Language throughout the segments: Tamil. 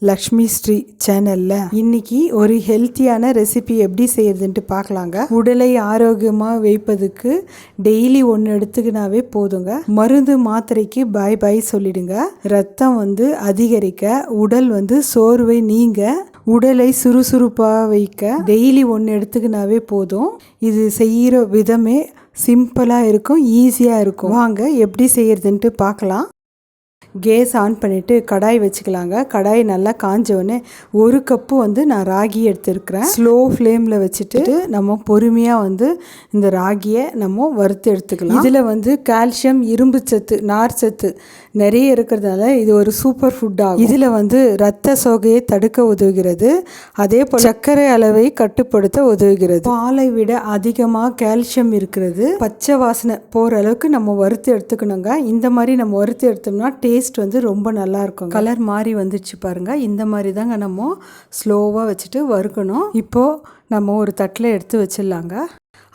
லக்ஷ்மி ஸ்ரீ சேனலில் இன்னைக்கு ஒரு ஹெல்த்தியான ரெசிபி எப்படி செய்யறதுன்ட்டு பார்க்கலாங்க. உடலை ஆரோக்கியமாக வைப்பதுக்கு டெய்லி ஒன்று எடுத்துக்கினாவே போதுங்க. மருந்து மாத்திரைக்கு பாய் பாய் சொல்லிடுங்க. ரத்தம் அதிகரிக்க, உடல் சோர்வை நீங்க, உடலை சுறுசுறுப்பாக வைக்க டெய்லி ஒன்று எடுத்துக்கினாவே போதும். இது செய்கிற விதமே சிம்பிளாக இருக்கும், ஈஸியாக இருக்கும். வாங்க எப்படி செய்யறதுன்ட்டு பார்க்கலாம். கேஸ் ஆன் பண்ணிவிட்டு கடாய் வச்சுக்கலாங்க. கடாய் நல்லா காஞ்சோடனே 1 கப்பு நான் ராகி எடுத்துருக்கிறேன். ஸ்லோ ஃப்ளேமில் வச்சுட்டு நம்ம பொறுமையாக இந்த ராகியை நம்ம வறுத்து எடுத்துக்கலாம். இதில் கால்சியம், இரும்பு சத்து, நார் சத்து நிறைய இருக்கிறதுனால இது ஒரு சூப்பர் ஃபுட் ஆகும். இதில் இரத்த சோகையை தடுக்க உதவுகிறது. அதே போல் சர்க்கரை அளவை கட்டுப்படுத்த உதவுகிறது. பாலை விட அதிகமாக கால்சியம் இருக்கிறது. பச்சை வாசனை போகிற அளவுக்கு நம்ம வறுத்து எடுத்துக்கணுங்க. இந்த மாதிரி நம்ம வறுத்து எடுத்தோம்னா டேஸ்ட் ரொம்ப நல்லா இருக்கும். கலர் மாறி வந்துச்சு பாருங்க. இந்த மாதிரி தாங்க நம்ம ஸ்லோவாக வச்சுட்டு வறுக்கணும். இப்போது நம்ம ஒரு தட்டில் எடுத்து வச்சிடலாங்க.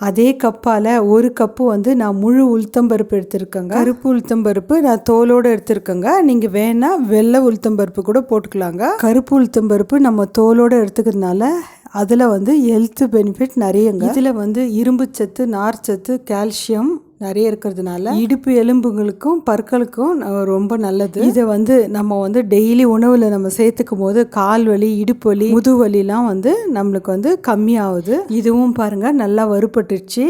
அதே கப்பால் 1 கப்பு நான் முழு உளுத்தம்பருப்பு எடுத்துருக்கேங்க. கருப்பு உளுத்தம்பருப்பு நான் தோலோடு எடுத்துருக்கேங்க. நீங்கள் வேணால் வெள்ளை உளுத்தம்பருப்பு கூட போட்டுக்கலாங்க. கருப்பு உளுத்தம்பருப்பு நம்ம தோலோடு எடுத்துக்கிறதுனால அதில் ஹெல்த் பெனிஃபிட் நிறையங்க. இதில் இரும்பு சத்து, நார் சத்து, கால்சியம் நிறைய இருக்கிறதுனால இடுப்பு எலும்புகளுக்கும் பற்களுக்கும் ரொம்ப நல்லது. இதை நம்ம டெய்லி உணவில் நம்ம சேர்த்துக்கும் போது கால் வலி, இடுப்பு வலி, முதுவலிலாம் நம்மளுக்கு கம்மியாகுது. இதுவும் பாருங்கள் நல்லா வறுபட்டுச்சு.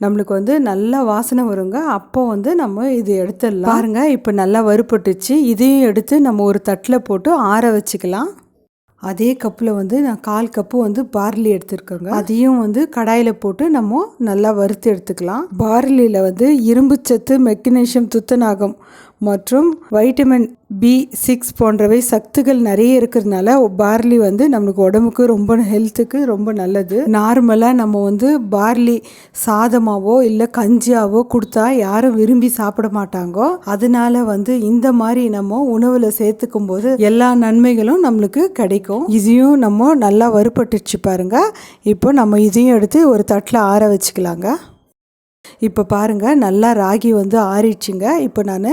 நம்மளுக்கு நல்லா வாசனை வருங்க. அப்போ நம்ம இது எடுத்துடலாம். பாருங்கள் இப்போ நல்லா வறுபட்டுச்சு. இதையும் எடுத்து நம்ம ஒரு தட்டில் போட்டு ஆற வச்சுக்கலாம். அதே கப்பில் நான் 1/4 கப்பு பார்லி எடுத்துருக்கோங்க. அதையும் கடாயில் போட்டு நம்ம நல்லா வறுத்து எடுத்துக்கலாம். பார்லியில் இரும்பு சத்து, மெக்னீசியம், துத்தநாகம் மற்றும் வைட்டமின் B6 போன்றவை சத்துக்கள் நிறைய இருக்கிறதுனால பார்லி நம்மளுக்கு உடம்புக்கு ரொம்ப ஹெல்த்துக்கு ரொம்ப நல்லது. நார்மலாக நம்ம பார்லி சாதமாவோ இல்லை கஞ்சியாவோ கொடுத்தா யாரும் விரும்பி சாப்பிட மாட்டாங்கோ. அதனால இந்த மாதிரி நம்ம உணவில் சேர்த்துக்கும் போது எல்லா நன்மைகளும் நம்மளுக்கு கிடைக்கும். இதையும் நம்ம நல்லா வறுபட்டுச்சு பாருங்க. இப்போ நம்ம இதையும் எடுத்து ஒரு தட்டில் ஆற வச்சுக்கலாங்க. இப்போ பாருங்கள் நல்லா ராகி ஆறிடுச்சுங்க. இப்போ நான்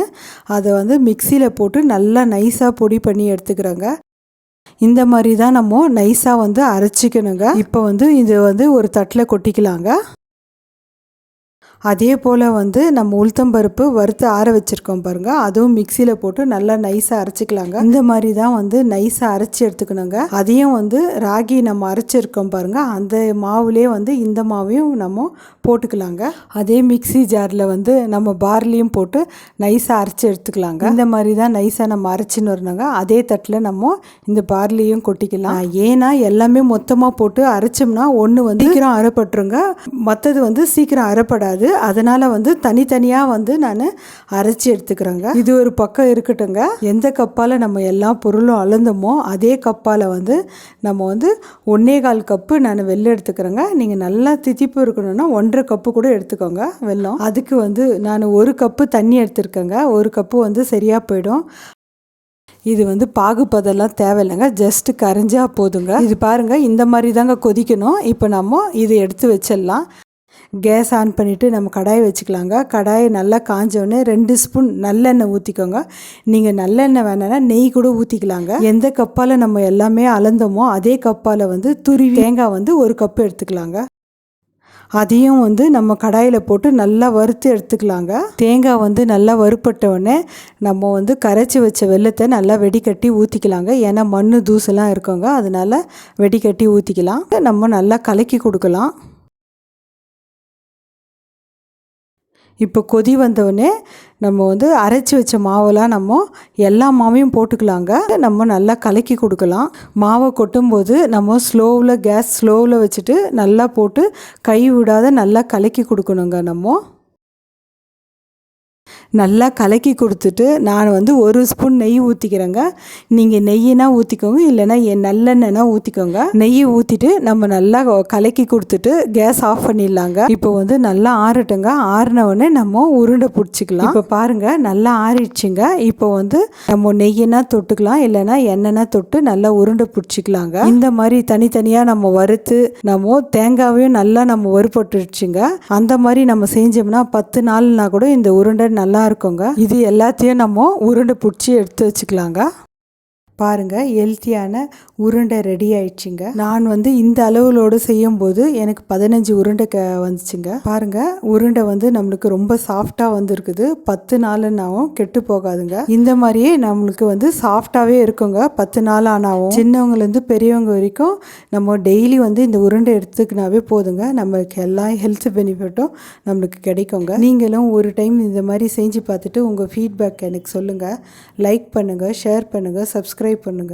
அதை மிக்சியில் போட்டு நல்லா நைஸாக பொடி பண்ணி எடுத்துக்கிறேங்க. இந்த மாதிரி தான் நம்ம நைஸாக அரைச்சிக்கணுங்க. இப்போ இது ஒரு தட்டில் கொட்டிக்கலாங்க. அதே போல் நம்ம உளுத்தம்பருப்பு வறுத்து ஆற வச்சுருக்கோம் பாருங்கள். அதுவும் மிக்சியில் போட்டு நல்லா நைஸாக அரைச்சிக்கலாங்க. இந்த மாதிரி தான் நைஸாக அரைச்சி எடுத்துக்கணுங்க. அதையும் ராகி நம்ம அரைச்சிருக்கோம் பாருங்கள். அந்த மாவுலேயே இந்த மாவையும் நம்ம போட்டுக்கலாங்க. அதே மிக்சி ஜாரில் நம்ம பார்லியும் போட்டு நைஸாக அரைச்சி எடுத்துக்கலாங்க. இந்த மாதிரி தான் நைஸாக நம்ம அரைச்சின்னு வரணுங்க. அதே தட்டில் நம்ம இந்த பார்லியும் கொட்டிக்கலாம். ஏன்னா எல்லாமே மொத்தமாக போட்டு அரைச்சோம்னா ஒன்று சீக்கிரம் அரைப்பட்டுருங்க, மற்றது சீக்கிரம் அரைப்படாது. அதனால் தனித்தனியாக நான் அரைச்சி எடுத்துக்கிறேங்க. இது ஒரு பக்கம் இருக்கட்டுங்க. எந்த கப்பால் நம்ம எல்லா பொருளும் அளந்தோமோ அதே கப்பால் நம்ம 1/4 கப்பு நான் வெல்லம் எடுத்துக்கிறேங்க. நீங்கள் நல்லா தித்திப்பு இருக்கணும்னா 1/2 கப்பு கூட எடுத்துக்கோங்க வெல்லம். அதுக்கு நான் 1 கப்பு தண்ணி எடுத்துருக்கேங்க. 1 கப்பு சரியாக போயிடும். இது பாகுபதெல்லாம் தேவையில்லைங்க, ஜஸ்ட் கரைஞ்சா போதுங்க. இது பாருங்கள் இந்த மாதிரி தாங்க கொதிக்கணும். இப்போ நம்ம இதை எடுத்து வச்சிடலாம். கேஸ் ஆன் பண்ணிவிட்டு நம்ம கடாயை வச்சுக்கலாங்க. கடாயை நல்லா காஞ்சோடனே 2 ஸ்பூன் நல்லெண்ணெய் ஊற்றிக்கோங்க. நீங்கள் நல்லெண்ணெய் வேணான்னா நெய் கூட ஊற்றிக்கலாங்க. எந்த கப்பால் நம்ம எல்லாமே அளந்தோமோ அதே கப்பால் துருவி தேங்காய் 1 கப்பு எடுத்துக்கலாங்க. அதையும் நம்ம கடாயில் போட்டு நல்லா வறுத்து எடுத்துக்கலாங்க. தேங்காய் நல்லா வறுப்பட்டோடனே நம்ம கரைச்சி வச்ச வெல்லத்தை நல்லா வெடிக்கட்டி ஊற்றிக்கலாங்க. ஏன்னா மண் தூசெல்லாம் இருக்குங்க, அதனால் வெடிக்கட்டி ஊற்றிக்கலாம். நம்ம நல்லா கலக்கி கொடுக்கலாம். இப்போ கொதி வந்தோடனே நம்ம அரைச்சி வச்ச மாவெல்லாம் நம்ம எல்லா மாவையும் போட்டுக்கலாங்க. நம்ம நல்லா கலக்கி கொடுக்கலாம். மாவை கொட்டும்போது நம்ம கேஸ் ஸ்லோவில் வச்சுட்டு நல்லா போட்டு கை விடாத நல்லா கலக்கி கொடுக்கணுங்க. நம்ம நல்லா கலக்கி கொடுத்துட்டு நான் 1 ஸ்பூன் நெய் ஊற்றிக்கிறேங்க. நீங்கள் நெய்யினா ஊற்றிக்கோங்க, இல்லைன்னா நல்லெண்ணெய்னா ஊற்றிக்கோங்க. நெய் ஊற்றிட்டு நம்ம நல்லா கலக்கி கொடுத்துட்டு கேஸ் ஆஃப் பண்ணிடலாங்க. இப்போ நல்லா ஆறட்டுங்க. ஆறினவுடனே நம்ம உருண்டை பிடிச்சிக்கலாம். இப்போ பாருங்கள் நல்லா ஆறிடுச்சுங்க. இப்போ நம்ம நெய்யினா தொட்டுக்கலாம், இல்லைன்னா எண்ணெய்னா தொட்டு நல்லா உருண்டை பிடிச்சிக்கலாங்க. இந்த மாதிரி தனித்தனியாக நம்ம வறுத்து நம்ம தேங்காவையும் நல்லா நம்ம வறுபட்டுருச்சுங்க. அந்த மாதிரி நம்ம செஞ்சோம்னா 10 நாள்னா கூட இந்த உருண்டை நல்லா இருக்குங்க. இது எல்லாத்தையும் நம்ம உருண்டை பிடிச்சி எடுத்து வச்சுக்கலாங்க. பாருங்கள் ஹெல்த்தியான உருண்டை ரெடி ஆயிடுச்சுங்க. நான் வந்து இந்த அளவுகளோடு செய்யும்போது எனக்கு 15 உருண்டை வந்துச்சுங்க. பாருங்கள் உருண்டை வந்து நம்மளுக்கு ரொம்ப சாஃப்டாக வந்துருக்குது. 10 நாளுன்னாவும் கெட்டு போகாதுங்க. இந்த மாதிரியே நம்மளுக்கு வந்து சாஃப்டாகவே இருக்குங்க. 10 நாள் ஆனாவும் சின்னவங்கலேருந்து பெரியவங்க வரைக்கும் நம்ம டெய்லி வந்து இந்த உருண்டை எடுத்துக்கினாவே போதுங்க. நம்மளுக்கு எல்லா ஹெல்த் பெனிஃபிட்டும் நம்மளுக்கு கிடைக்குங்க. நீங்களும் ஒரு டைம் இந்த மாதிரி செஞ்சு பார்த்துட்டு உங்கள் ஃபீட்பேக் எனக்கு சொல்லுங்கள். லைக் பண்ணுங்கள், ஷேர் பண்ணுங்கள், சப்ஸ்கிரைப் பண்ணுங்கள்.